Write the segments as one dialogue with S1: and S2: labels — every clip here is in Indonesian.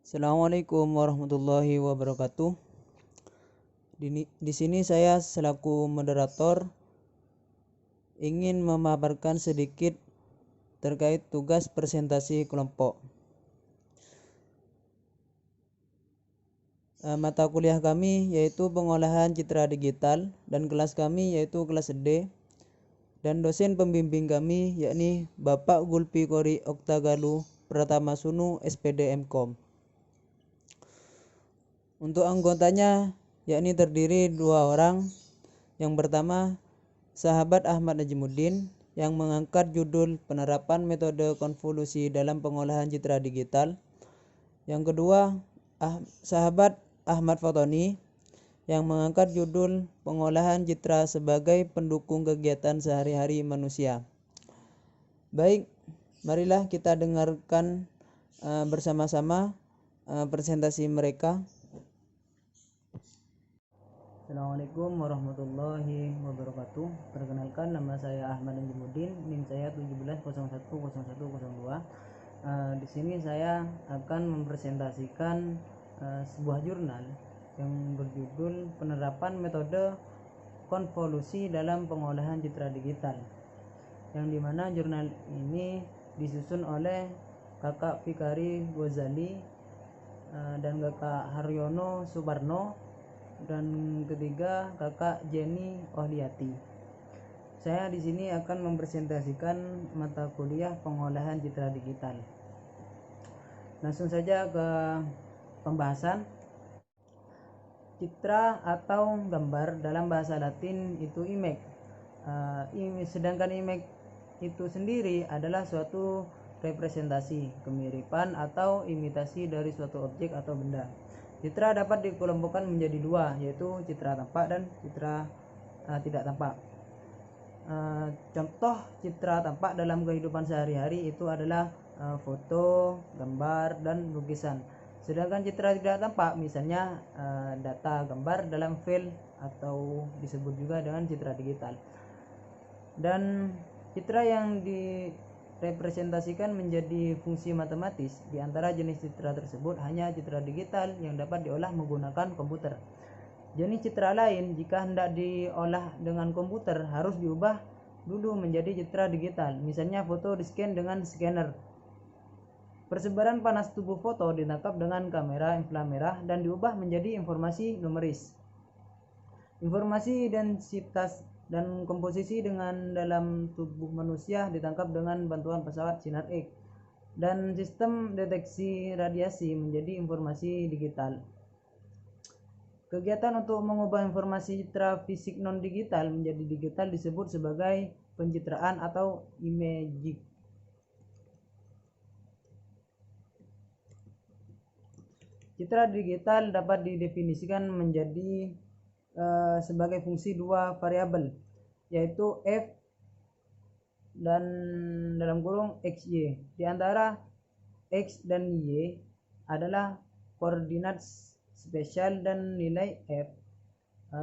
S1: Assalamualaikum warahmatullahi wabarakatuh. Di sini saya selaku moderator ingin memaparkan sedikit terkait tugas presentasi kelompok. Mata kuliah kami yaitu pengolahan citra digital dan kelas kami yaitu kelas D, dan dosen pembimbing kami yakni Bapak Gulpi Kori Oktagalu Pratama Sunu SPD Mkom. Untuk anggotanya yakni terdiri 2 orang. Yang pertama, sahabat Ahmad Najmuddin yang mengangkat judul penerapan metode konvolusi dalam pengolahan citra digital. Yang kedua, sahabat Ahmad Fatoni yang mengangkat judul pengolahan citra sebagai pendukung kegiatan sehari-hari manusia. Baik, marilah kita dengarkan bersama-sama presentasi mereka. Assalamualaikum warahmatullahi wabarakatuh. Perkenalkan, nama saya Ahmad Najmuddin, NIM saya 17010102. Di sini saya akan mempresentasikan sebuah jurnal yang berjudul penerapan metode konvolusi dalam pengolahan citra digital, yang dimana jurnal ini disusun oleh Kakak Fikari Ghazali dan Kakak Haryono Subarno, dan ketiga Kakak Jenny Ohliati. Saya di sini akan mempresentasikan mata kuliah pengolahan citra digital. Langsung saja ke pembahasan. Citra atau gambar dalam bahasa Latin itu image. Sedangkan image itu sendiri adalah suatu representasi, kemiripan atau imitasi dari suatu objek atau benda. Citra dapat dikelompokkan menjadi 2, yaitu citra tampak dan citra tidak tampak. Contoh citra tampak dalam kehidupan sehari-hari itu adalah foto, gambar, dan lukisan. Sedangkan citra tidak tampak misalnya data gambar dalam file atau disebut juga dengan citra digital. Dan citra yang direpresentasikan menjadi fungsi matematis. Di antara jenis citra tersebut hanya citra digital yang dapat diolah menggunakan komputer. Jenis citra lain jika hendak diolah dengan komputer harus diubah dulu menjadi citra digital. Misalnya foto di-scan dengan scanner. Persebaran panas tubuh foto ditangkap dengan kamera inframerah dan diubah menjadi informasi numeris. Informasi densitas dan komposisi dengan dalam tubuh manusia ditangkap dengan bantuan pesawat sinar X, dan sistem deteksi radiasi menjadi informasi digital. Kegiatan untuk mengubah informasi citra fisik non-digital menjadi digital disebut sebagai pencitraan atau imaging. Citra digital dapat didefinisikan menjadi sebagai fungsi 2 variabel, yaitu f dan dalam kurung xy. Di antara x dan y adalah koordinat spesial dan nilai f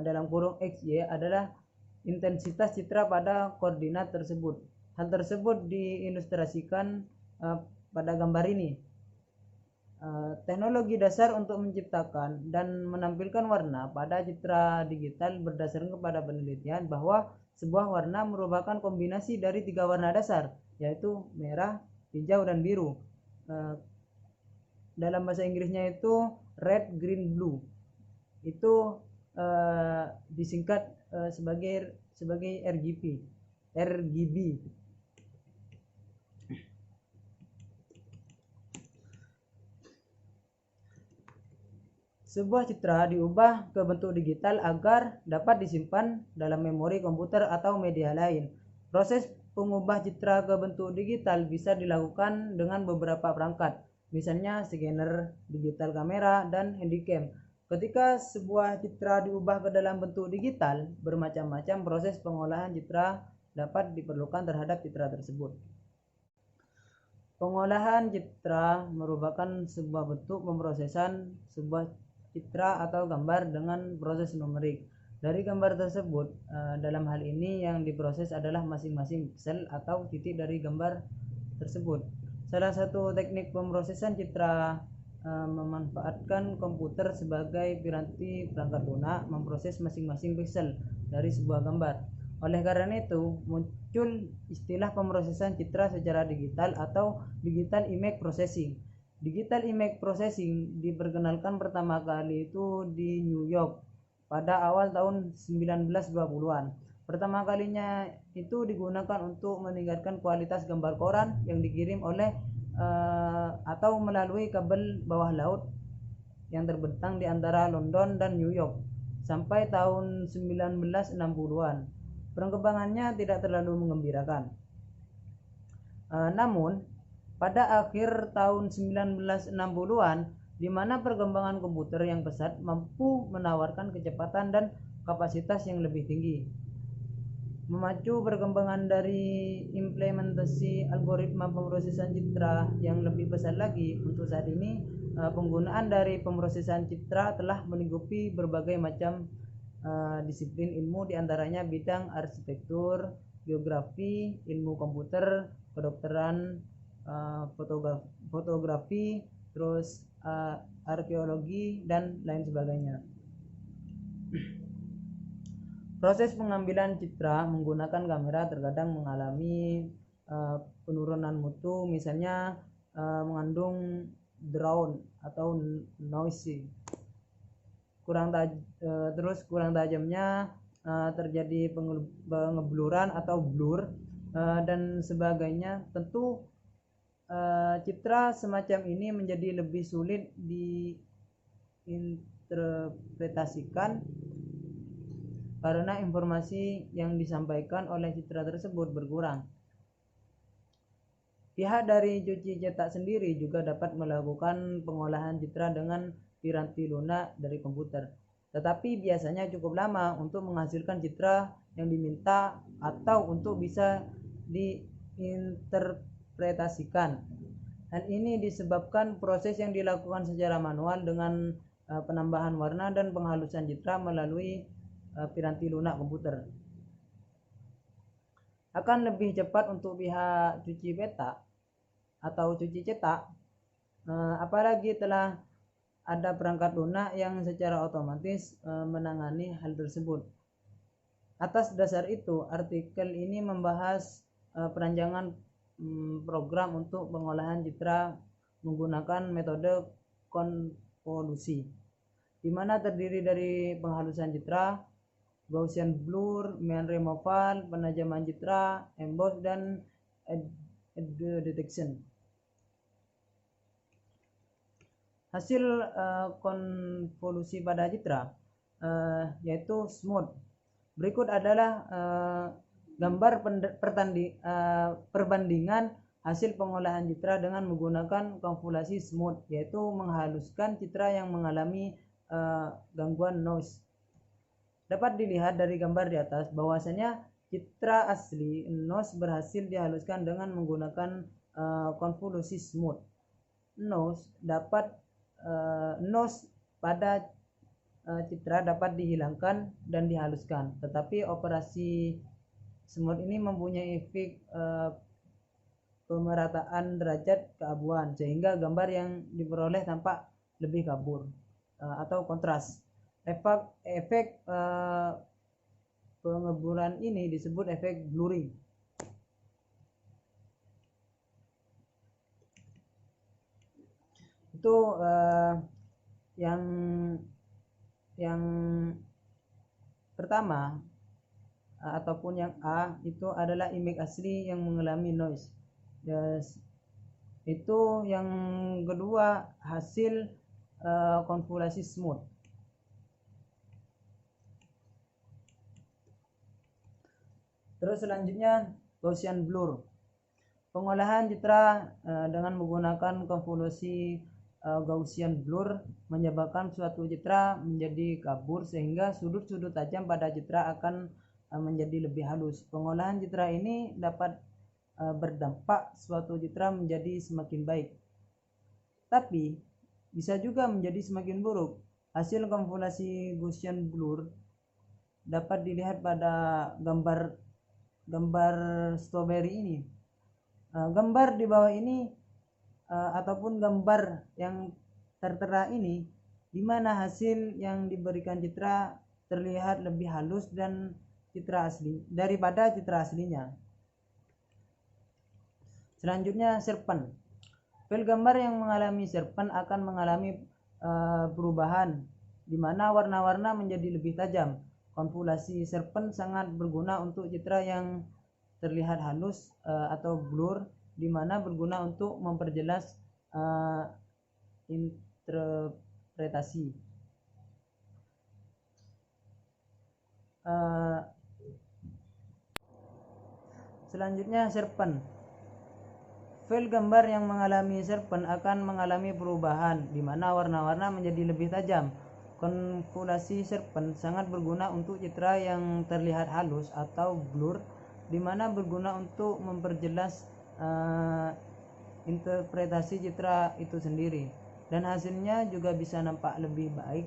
S1: dalam kurung xy adalah intensitas citra pada koordinat tersebut. Hal tersebut diilustrasikan pada gambar ini. Teknologi dasar untuk menciptakan dan menampilkan warna pada citra digital berdasarkan kepada penelitian bahwa sebuah warna merupakan kombinasi dari 3 warna dasar, yaitu merah, hijau, dan biru. Dalam bahasa Inggrisnya itu red, green, blue. Itu disingkat sebagai RGB. Sebuah citra diubah ke bentuk digital agar dapat disimpan dalam memori komputer atau media lain. Proses pengubah citra ke bentuk digital bisa dilakukan dengan beberapa perangkat, misalnya scanner, digital kamera, dan handycam. Ketika sebuah citra diubah ke dalam bentuk digital, bermacam-macam proses pengolahan citra dapat diperlukan terhadap citra tersebut. Pengolahan citra merupakan sebuah bentuk pemrosesan sebuah citra atau gambar dengan proses numerik. Dari gambar tersebut, dalam hal ini yang diproses adalah masing-masing pixel atau titik dari gambar tersebut. Salah satu teknik pemrosesan citra memanfaatkan komputer sebagai piranti perangkat lunak memproses masing-masing pixel dari sebuah gambar. Oleh karena itu, muncul istilah pemrosesan citra secara digital atau digital image processing. Digital image processing diperkenalkan pertama kali itu di New York pada awal tahun 1920-an. Pertama kalinya itu digunakan untuk meningkatkan kualitas gambar koran yang dikirim oleh atau melalui kabel bawah laut yang terbentang di antara London dan New York sampai tahun 1960-an. Perkembangannya tidak terlalu mengembirakan. Namun pada akhir tahun 1960-an, di mana perkembangan komputer yang pesat mampu menawarkan kecepatan dan kapasitas yang lebih tinggi, memacu perkembangan dari implementasi algoritma pemrosesan citra yang lebih besar lagi. Untuk saat ini, penggunaan dari pemrosesan citra telah melingkupi berbagai macam disiplin ilmu, diantaranya bidang arsitektur, geografi, ilmu komputer, kedokteran, fotografi, terus arkeologi dan lain sebagainya. Proses pengambilan citra menggunakan kamera terkadang mengalami penurunan mutu, misalnya mengandung drone atau noisy. Kurang tajamnya, terjadi pengebluran atau blur dan sebagainya. Tentu citra semacam ini menjadi lebih sulit diinterpretasikan karena informasi yang disampaikan oleh citra tersebut berkurang. Pihak dari cuci cetak sendiri juga dapat melakukan pengolahan citra dengan piranti lunak dari komputer, tetapi biasanya cukup lama untuk menghasilkan citra yang diminta atau untuk bisa diinterpretasikan. Hal ini disebabkan proses yang dilakukan secara manual dengan penambahan warna dan penghalusan citra melalui piranti lunak komputer. Akan lebih cepat untuk pihak cuci peta atau cuci cetak, apalagi telah ada perangkat lunak yang secara otomatis menangani hal tersebut. Atas dasar itu, artikel ini membahas perancangan program untuk pengolahan citra menggunakan metode konvolusi, di mana terdiri dari penghalusan citra, Gaussian blur, main removal, penajaman citra, emboss, dan edge detection. Hasil konvolusi pada citra yaitu smooth. Berikut adalah gambar perbandingan hasil pengolahan citra dengan menggunakan konvolusi smooth, yaitu menghaluskan citra yang mengalami gangguan noise. Dapat dilihat dari gambar di atas bahwasanya citra asli noise berhasil dihaluskan dengan menggunakan konvolusi smooth. Noise pada citra dapat dihilangkan dan dihaluskan, tetapi operasi smooth ini mempunyai efek pemerataan derajat keabuan sehingga gambar yang diperoleh tampak lebih kabur atau kontras. Efek pengeburan ini disebut efek blurring. Itu yang pertama ataupun yang A itu adalah image asli yang mengalami noise. Itu yang kedua hasil konvolusi smooth. Terus selanjutnya Gaussian blur. Pengolahan citra dengan menggunakan konvolusi Gaussian blur menyebabkan suatu citra menjadi kabur sehingga sudut-sudut tajam pada citra akan menjadi lebih halus. Pengolahan citra ini dapat berdampak suatu citra menjadi semakin baik, tapi bisa juga menjadi semakin buruk. Hasil konvolusi Gaussian blur dapat dilihat pada gambar strawberry ini. Gambar di bawah ini ataupun gambar yang tertera ini, di mana hasil yang diberikan citra terlihat lebih halus dan citra asli daripada citra aslinya. Selanjutnya serpen. File gambar yang mengalami serpen akan mengalami perubahan di mana warna-warna menjadi lebih tajam. Konvolasi serpen sangat berguna untuk citra yang terlihat halus atau blur, di mana berguna untuk memperjelas interpretasi. Selanjutnya serpen. File gambar yang mengalami serpen akan mengalami perubahan di mana warna-warna menjadi lebih tajam. Konvolasi serpen sangat berguna untuk citra yang terlihat halus atau blur, di mana berguna untuk memperjelas interpretasi citra itu sendiri, dan hasilnya juga bisa nampak lebih baik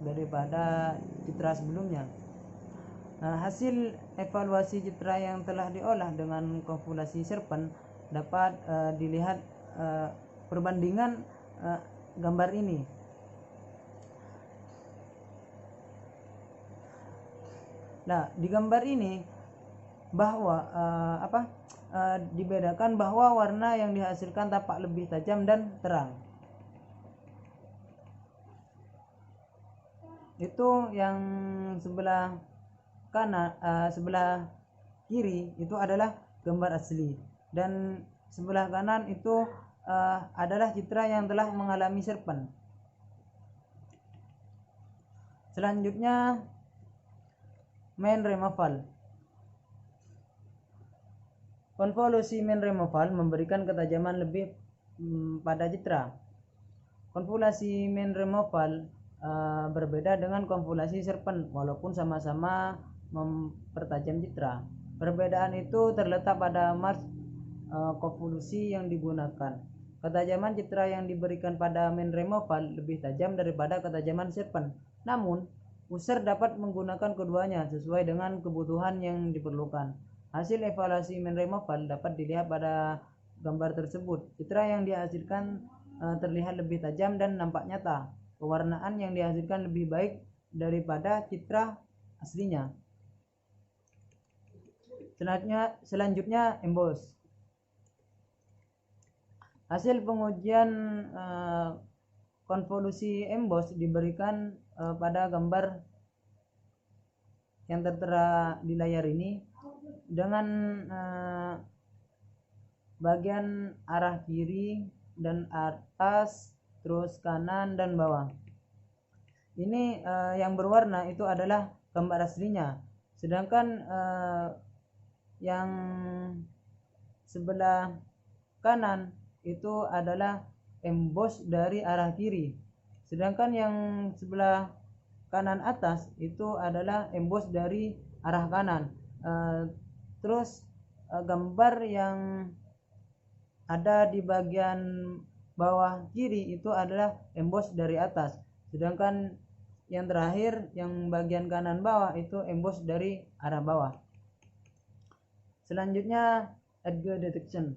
S1: daripada citra sebelumnya. Hasil evaluasi citra yang telah diolah dengan konvolasi serpen dapat dilihat perbandingan gambar ini. Nah, di gambar ini bahwa dibedakan bahwa warna yang dihasilkan tampak lebih tajam dan terang. Itu yang sebelah kanan, sebelah kiri itu adalah gambar asli, dan sebelah kanan itu adalah citra yang telah mengalami serpen. Selanjutnya main removal. Konvolusi main removal memberikan ketajaman lebih pada citra. Konvolasi main removal berbeda dengan konvolasi serpen walaupun sama-sama mempertajam citra. Perbedaan itu terletak pada mark konvolusi yang digunakan. Ketajaman citra yang diberikan pada main removal lebih tajam daripada ketajaman serpen. Namun, user dapat menggunakan keduanya sesuai dengan kebutuhan yang diperlukan. Hasil evaluasi main removal dapat dilihat pada gambar tersebut. Citra yang dihasilkan terlihat lebih tajam dan nampak nyata. Pewarnaan yang dihasilkan lebih baik daripada citra aslinya. Selanjutnya emboss. Hasil pengujian konvolusi emboss diberikan pada gambar yang tertera di layar ini dengan bagian arah kiri dan atas, terus kanan dan bawah. Ini yang berwarna itu adalah gambar aslinya, sedangkan yang sebelah kanan itu adalah emboss dari arah kiri, sedangkan yang sebelah kanan atas itu adalah emboss dari arah kanan. Terus gambar yang ada di bagian bawah kiri itu adalah emboss dari atas, sedangkan yang terakhir yang bagian kanan bawah itu emboss dari arah bawah. Selanjutnya edge detection.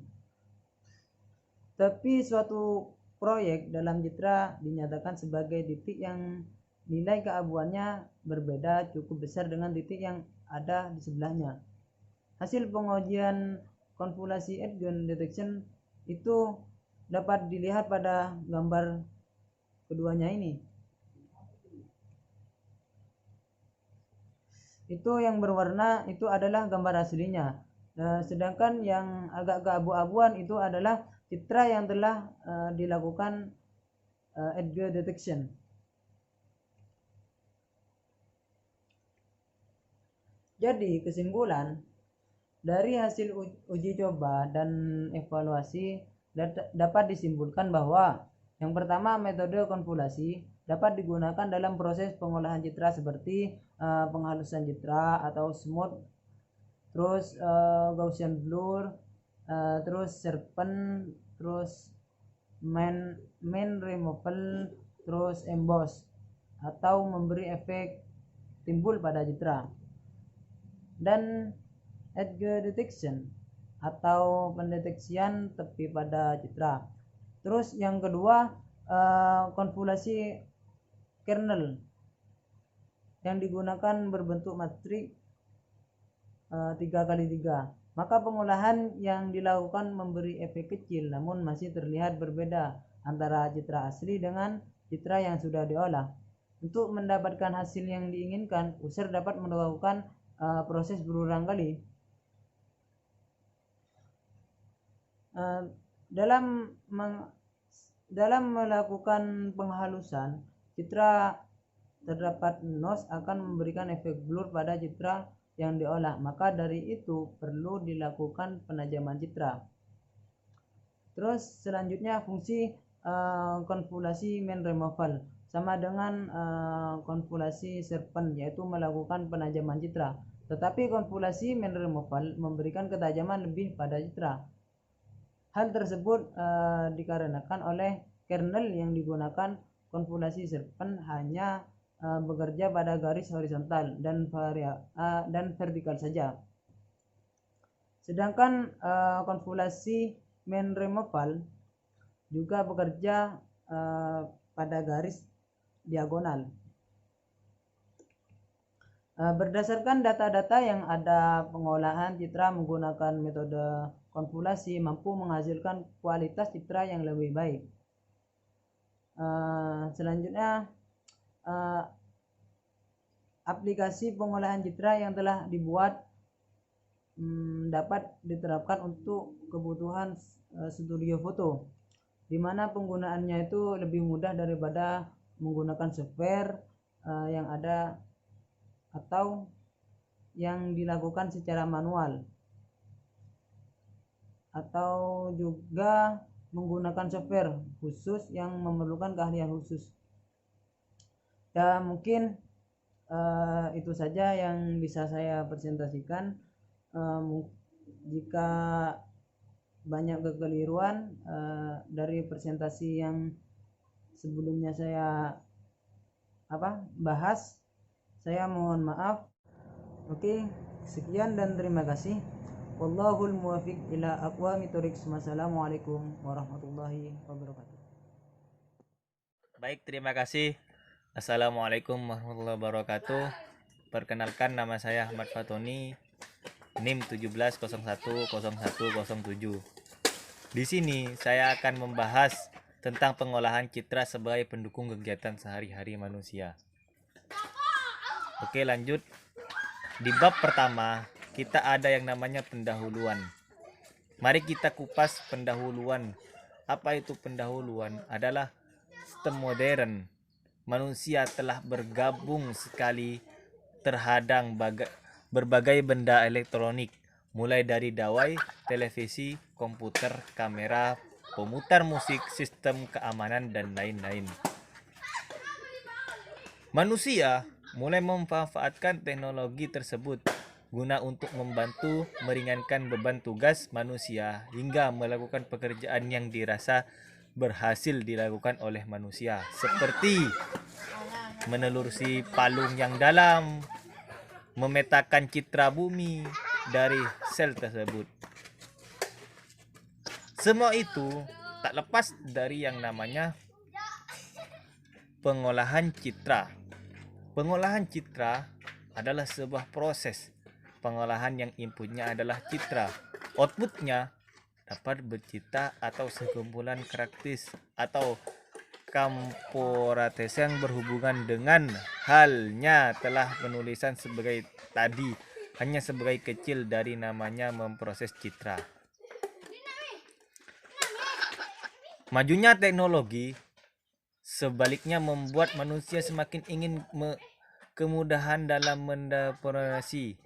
S1: Tapi suatu proyek dalam citra dinyatakan sebagai titik yang nilai keabuannya berbeda cukup besar dengan titik yang ada di sebelahnya. Hasil pengujian konvolasi edge detection itu dapat dilihat pada gambar keduanya ini. Itu yang berwarna itu adalah gambar aslinya. Sedangkan yang agak keabu-abuan itu adalah citra yang telah dilakukan edge detection. Jadi kesimpulan dari hasil uji coba dan evaluasi dapat disimpulkan bahwa yang pertama, metode konvolasi dapat digunakan dalam proses pengolahan citra seperti penghalusan citra atau smooth, terus Gaussian blur, terus serpen, terus main removal, terus emboss, atau memberi efek timbul pada citra, dan edge detection atau pendeteksian tepi pada citra. Terus yang kedua, konvolasi kernel yang digunakan berbentuk matrik 3x3. Maka pengolahan yang dilakukan memberi efek kecil, namun masih terlihat berbeda antara citra asli dengan citra yang sudah diolah. Untuk mendapatkan hasil yang diinginkan, user dapat melakukan proses berulang kali. Dalam melakukan penghalusan citra, terdapat notch akan memberikan efek blur pada citra yang diolah, maka dari itu perlu dilakukan penajaman citra. Terus selanjutnya fungsi konvolasi mean removal sama dengan konvolasi serpent, yaitu melakukan penajaman citra. Tetapi konvolasi mean removal memberikan ketajaman lebih pada citra. Hal tersebut dikarenakan oleh kernel yang digunakan konvolasi serpent hanya bekerja pada garis horizontal dan vertikal saja. Sedangkan konvolasi mean removal juga bekerja pada garis diagonal. Berdasarkan data-data yang ada, pengolahan citra menggunakan metode konvolasi mampu menghasilkan kualitas citra yang lebih baik. Selanjutnya, aplikasi pengolahan citra yang telah dibuat dapat diterapkan untuk kebutuhan studio foto, di mana penggunaannya itu lebih mudah daripada menggunakan software yang ada atau yang dilakukan secara manual, atau juga menggunakan software khusus yang memerlukan keahlian khusus. Ya, mungkin itu saja yang bisa saya presentasikan. Jika banyak kekeliruan dari presentasi yang sebelumnya saya bahas, saya mohon maaf. Oke, sekian dan terima kasih. Wallahul muwaffiq ila aqwamit thoriq. Wassalamualaikum warahmatullahi wabarakatuh.
S2: Baik, terima kasih. Assalamualaikum warahmatullahi wabarakatuh. Perkenalkan, nama saya Ahmad Fatoni, NIM 17010107. Di sini saya akan membahas tentang pengolahan citra sebagai pendukung kegiatan sehari-hari manusia. Oke, lanjut. Di bab pertama, kita ada yang namanya pendahuluan. Mari kita kupas pendahuluan. Apa itu pendahuluan? Adalah sistem modern. Manusia telah bergabung sekali terhadap berbagai benda elektronik, mulai dari dawai, televisi, komputer, kamera, pemutar musik, sistem keamanan, dan lain-lain. Manusia mulai memanfaatkan teknologi tersebut guna untuk membantu meringankan beban tugas manusia hingga melakukan pekerjaan yang dirasa berhasil dilakukan oleh manusia, seperti menelusuri palung yang dalam, memetakan citra bumi dari sel tersebut. Semua itu tak lepas dari yang namanya pengolahan citra. Pengolahan citra adalah sebuah proses pengolahan yang inputnya adalah citra. Outputnya dapat bercita atau sekumpulan karakteristik atau komporates yang berhubungan dengan halnya telah penulisan sebagai tadi, hanya sebagai kecil dari namanya memproses citra. Majunya teknologi sebaliknya membuat manusia semakin ingin kemudahan dalam mendeporasi.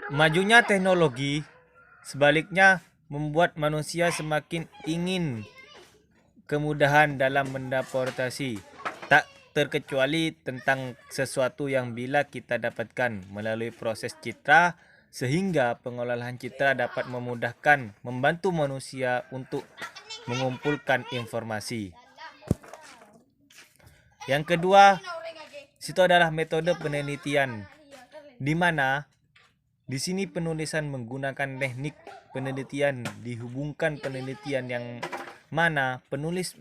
S2: Majunya teknologi sebaliknya membuat manusia semakin ingin kemudahan dalam mendeportasi, tak terkecuali tentang sesuatu yang bila kita dapatkan melalui proses citra, sehingga pengolahan citra dapat memudahkan, membantu manusia untuk mengumpulkan informasi. Yang kedua, itu adalah metode penelitian, di mana di sini penulisan menggunakan teknik penelitian dihubungkan penelitian yang mana penulis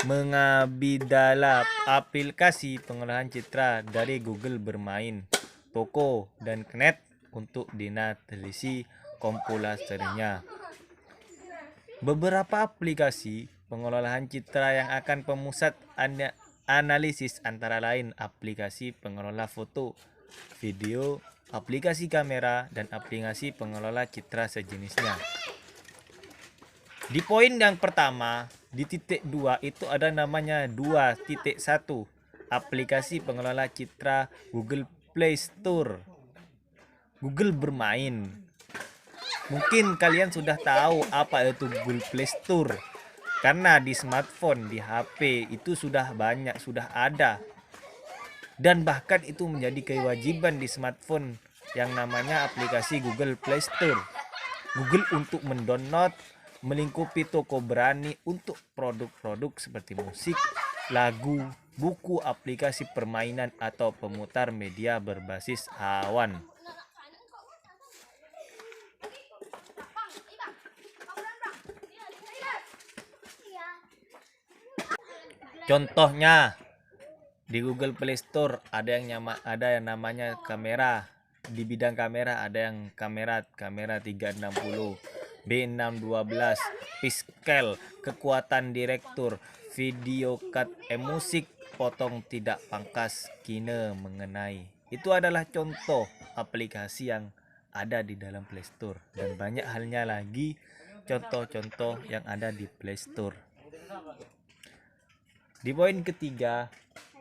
S2: mengabidala aplikasi pengolahan citra dari Google Bermain, Poco, dan Knet untuk dinatelisi kompulasterinya. Beberapa aplikasi pengolahan citra yang akan pemusat analisis antara lain aplikasi pengelola foto, video, aplikasi kamera, dan aplikasi pengelola citra sejenisnya. Di poin yang pertama, di titik 2 itu ada namanya 2.1, aplikasi pengelola citra Google Play Store. Google Bermain. Mungkin kalian sudah tahu apa itu Google Play Store. Karena di smartphone, di HP itu sudah banyak, sudah ada. Dan bahkan itu menjadi kewajiban di smartphone yang namanya aplikasi Google Play Store. Google untuk mendownload, melingkupi toko berani untuk produk-produk seperti musik, lagu, buku, aplikasi permainan, atau pemutar media berbasis awan. Contohnya di Google Play Store ada yang namanya kamera. Di bidang kamera ada yang kamera 360, B612, Pixel, kekuatan direktur, video cut, musik, potong tidak pangkas, kine mengenai. Itu adalah contoh aplikasi yang ada di dalam Play Store, dan banyak halnya lagi contoh-contoh yang ada di Play Store. Di poin ketiga,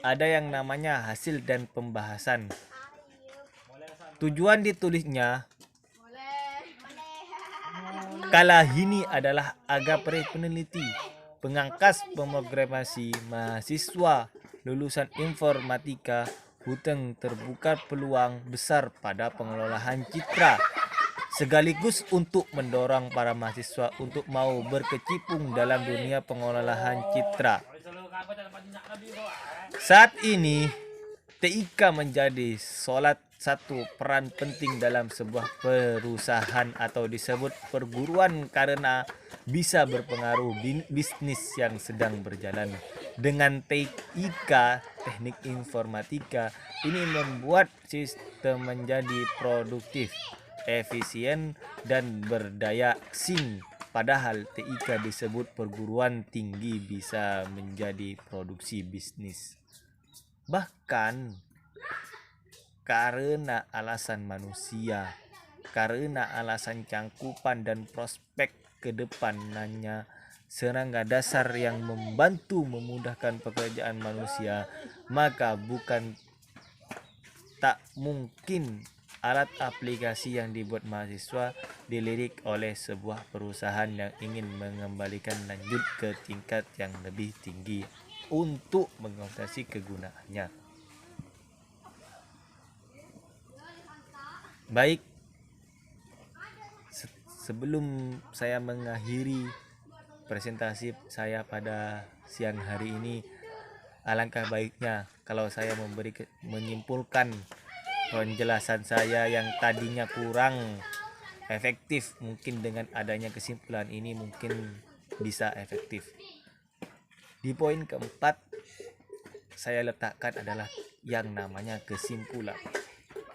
S2: ada yang namanya hasil dan pembahasan. Tujuan ditulisnya kala ini adalah agar peneliti, pengangkas pemrogrammasi, mahasiswa lulusan informatika Huteng terbuka peluang besar pada pengelolaan citra, sekaligus untuk mendorong para mahasiswa untuk mau berkecimpung dalam dunia pengelolaan citra. Saat ini, TIK menjadi satu peran penting dalam sebuah perusahaan atau disebut perguruan karena bisa berpengaruh bisnis yang sedang berjalan. Dengan TIK, teknik informatika, ini membuat sistem menjadi produktif, efisien, dan berdaya saing. Padahal TIK disebut perguruan tinggi bisa menjadi produksi bisnis. Bahkan karena alasan manusia, karena alasan cangkupan dan prospek ke depannya, serangga dasar yang membantu memudahkan pekerjaan manusia, maka bukan tak mungkin alat aplikasi yang dibuat mahasiswa dilirik oleh sebuah perusahaan yang ingin mengembalikan lanjut ke tingkat yang lebih tinggi untuk mengoperasi kegunaannya. Baik, sebelum saya mengakhiri presentasi saya pada siang hari ini, alangkah baiknya kalau saya menyimpulkan penjelasan saya yang tadinya kurang efektif. Mungkin dengan adanya kesimpulan ini mungkin bisa efektif. Di poin keempat saya letakkan adalah yang namanya kesimpulan.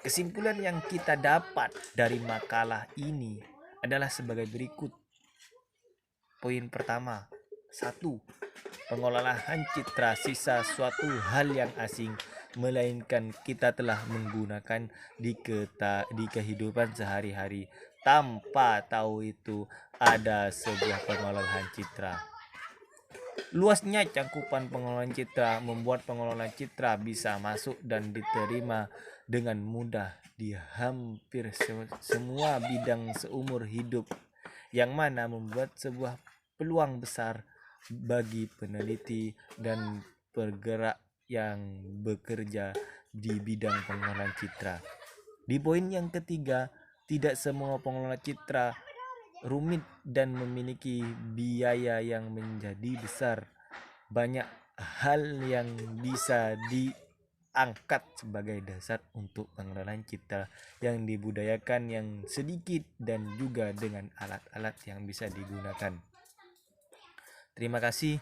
S2: Kesimpulan yang kita dapat dari makalah ini adalah sebagai berikut. Poin pertama, 1. Pengolahan citra sisa suatu hal yang asing, melainkan kita telah menggunakan di kehidupan sehari-hari tanpa tahu itu ada sebuah pengolahan citra. Luasnya cangkupan pengolahan citra membuat pengolahan citra bisa masuk dan diterima dengan mudah di hampir semua bidang seumur hidup, yang mana membuat sebuah peluang besar bagi peneliti dan penggerak yang bekerja di bidang pengolahan citra. Di poin yang ketiga, tidak semua pengelola citra rumit dan memiliki biaya yang menjadi besar. Banyak hal yang bisa diangkat sebagai dasar untuk pengelolaan citra yang dibudayakan yang sedikit dan juga dengan alat-alat yang bisa digunakan. Terima kasih.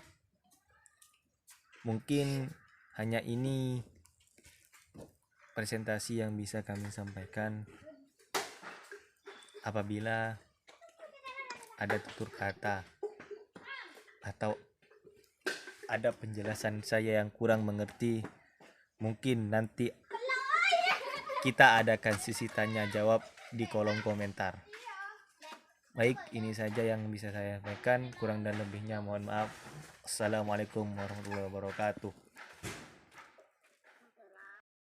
S2: Mungkin hanya ini presentasi yang bisa kami sampaikan. Apabila ada tutur kata atau ada penjelasan saya yang kurang mengerti, mungkin nanti kita adakan sesi tanya jawab di kolom komentar. Baik, ini saja yang bisa saya sampaikan. Kurang dan lebihnya mohon maaf. Assalamualaikum warahmatullahi wabarakatuh.